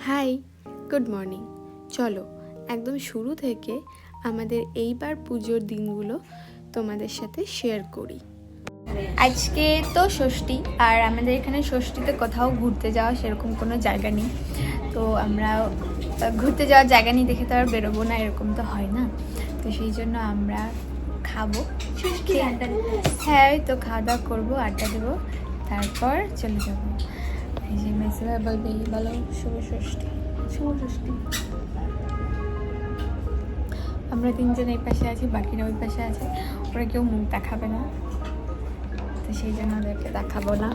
High, good morning. চলো একদম শুরু থেকে আমাদের এইবার পুজোর দিনগুলো তোমাদের সাথে শেয়ার করি। আজকে তো ষষ্ঠী, আর আমাদের এখানে ষষ্ঠীতে কোথাও ঘুরতে যাওয়া সেরকম কোনো জায়গা নেই। তো আমরা ঘুরতে যাওয়ার জায়গা নেই দেখে তো আর বেরোবো না, এরকম তো হয় না। তো সেই জন্য আমরা খাবো, হ্যাঁ ওই তো খাওয়া দাওয়া করবো, আড্ডা দেবো, তারপর চলে যাবো। এই যে মেসেভাই বলবে বলো শুভ ষষ্ঠী। শুভ ষষ্ঠী। আমরা তিনজন এই পাশে আছি, বাকিরা ওই পাশে আছে, ওরা কেউ মুখ দেখাবে না, তো সেই জন্য ওদেরকে দেখাবো না।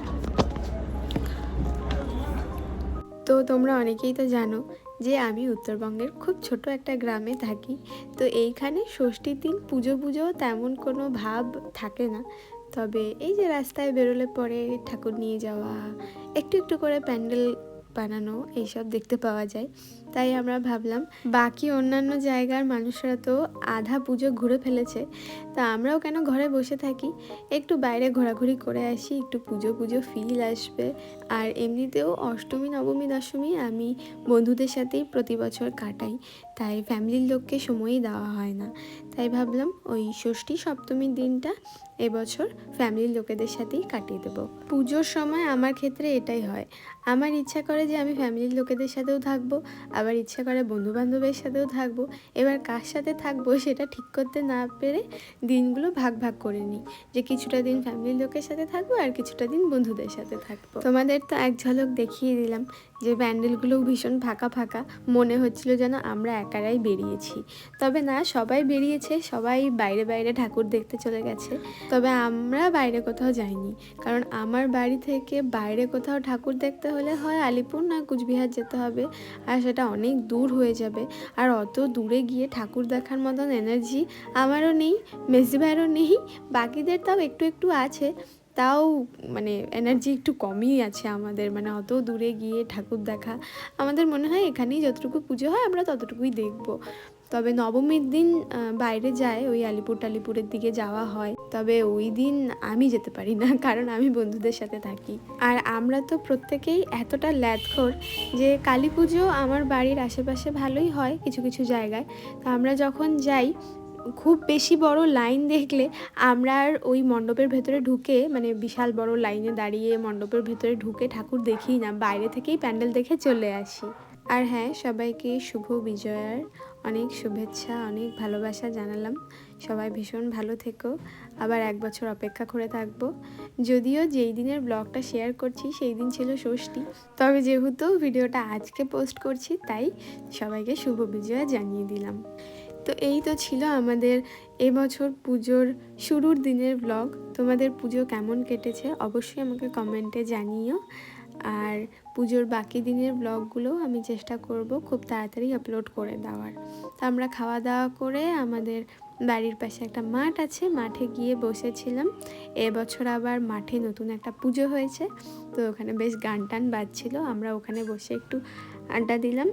তো তোমরা অনেকেই তো জানো যে আমি উত্তরবঙ্গের খুব ছোট একটা গ্রামে থাকি। তো এইখানে ষষ্ঠীর দিন পুজো তেমন কোনো ভাব থাকে না। তবে এই যে রাস্তায় বেরোলে পরে ঠাকুর নিয়ে যাওয়া, একটু একটু করে প্যান্ডেল বানানো, এইসব দেখতে পাওয়া যায়। তাই আমরা ভাবলাম বাকি অন্যান্য জায়গার মানুষরা তো আধা পুজো ঘুরে ফেলেছে, তা আমরাও কেন ঘরে বসে থাকি, একটু বাইরে ঘোরাঘুরি করে আসি, একটু পুজো ফিল আসবে। আর এমনিতেও অষ্টমী নবমী দশমী আমি বন্ধুদের সাথেই প্রতি বছর কাটাই, তাই ফ্যামিলির লোককে সময়ই দেওয়া হয় না। তাই ভাবলাম ওই ষষ্ঠী সপ্তমীর দিনটা এবছর ফ্যামিলির লোকেদের সাথেই কাটিয়ে দেবো। পুজোর সময় আমার ক্ষেত্রে এটাই হয়, আমার ইচ্ছা করে যে আমি ফ্যামিলির লোকেদের সাথেও থাকবো, আবার ইচ্ছা করে বন্ধুবান্ধবের সাথেও থাকবো। এবার কার সাথে থাকবো সেটা ঠিক করতে না পেরে দিনগুলো ভাগ করে নিই, যে কিছুটা দিন ফ্যামিলির লোকের সাথে থাকবো আর কিছুটা দিন বন্ধুদের সাথে থাকবো। তোমাদের তো এক ঝলক দেখিয়ে দিলাম যে প্যান্ডেলগুলোও ভীষণ ফাঁকা, মনে হচ্ছিল যেন আমরা একারাই বেরিয়েছি। তবে না, সবাই বেরিয়েছে, সবাই বাইরে ঠাকুর দেখতে চলে গেছে। তবে আমরা বাইরে কোথাও যাইনি, কারণ আমার বাড়ি থেকে বাইরে কোথাও ঠাকুর দেখতে হলে হয় আলিপুর না কুচবিহার যেতে হবে, আর সেটা অনেক দূর হয়ে যাবে। আর অত দূরে গিয়ে ঠাকুর দেখার মতন এনার্জি আমারও নেই, মেসি ভাইয়েরও নেই, বাকিদের তাও একটু আছে, তাও মানে এনার্জি একটু কমই আছে আমাদের, মানে অত দূরে গিয়ে ঠাকুর দেখা। আমাদের মনে হয় এখানেই যতটুকু পুজো হয় আমরা ততটুকুই দেখব। তবে নবমীর দিন বাইরে যায়, ওই আলিপুর টালিপুরের দিকে যাওয়া হয়, তবে ওই দিন আমি যেতে পারি না, কারণ আমি বন্ধুদের সাথে থাকি। আর আমরা তো প্রত্যেকেই এতটা ল্যাদখোর যে কালী পুজো আমার বাড়ির আশেপাশে ভালোই হয় কিছু কিছু জায়গায়। তো আমরা যখন যাই, খুব বেশি বড় লাইন দেখলে আমরা আর ওই মণ্ডপের ভেতরে ঢুকে, মানে বিশাল বড় লাইনে দাঁড়িয়ে মণ্ডপের ভেতরে ঢুকে ঠাকুর দেখি না, বাইরে থেকেই প্যান্ডেল দেখে চলে আসি। আর হ্যাঁ, সবাইকে শুভ বিজয়ার অনেক শুভেচ্ছা, অনেক ভালোবাসা জানালাম। সবাই ভীষণ ভালো থেকো, আবার এক বছর অপেক্ষা করে থাকবো। যদিও যেই দিনের ব্লগটা শেয়ার করছি সেই দিন ছিল ষষ্ঠী, তবে যেহেতু ভিডিওটা আজকে পোস্ট করছি তাই সবাইকে শুভ বিজয়া জানিয়ে দিলাম। তো এই তো ছিল আমাদের এবছর পুজোর শুরুর দিনের ব্লগ। তোমাদের পুজো কেমন কেটেছে অবশ্যই আমাকে কমেন্টে জানিও। আর পুজোর বাকি দিনের ব্লগগুলো আমি চেষ্টা করব খুব তাড়াতাড়ি আপলোড করে দেওয়ার। তো আমরা খাওয়া দাওয়া করে আমাদের বাড়ির পাশে একটা মাঠ আছে, মাঠে গিয়ে বসেছিলাম। এবছর আবার মাঠে নতুন একটা পুজো হয়েছে, তো ওখানে বেশ গান টান বাজছিল, আমরা ওখানে বসে একটু আড্ডা দিলাম,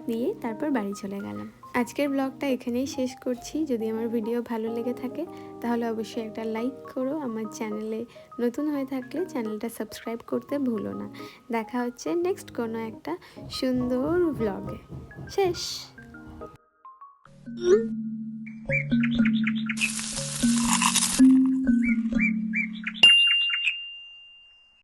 দিয়ে তারপর বাড়ি চলে গেলাম। আজকের ব্লগটা এখানেই শেষ করছি। যদি আমার ভিডিও ভালো লেগে থাকে তাহলে অবশ্যই একটা লাইক করো, আমার চ্যানেলে নতুন হয়ে থাকলে চ্যানেলটা সাবস্ক্রাইব করতে ভুলো না। দেখা হচ্ছে নেক্সট কোনো একটা সুন্দর ব্লগে। শেষ।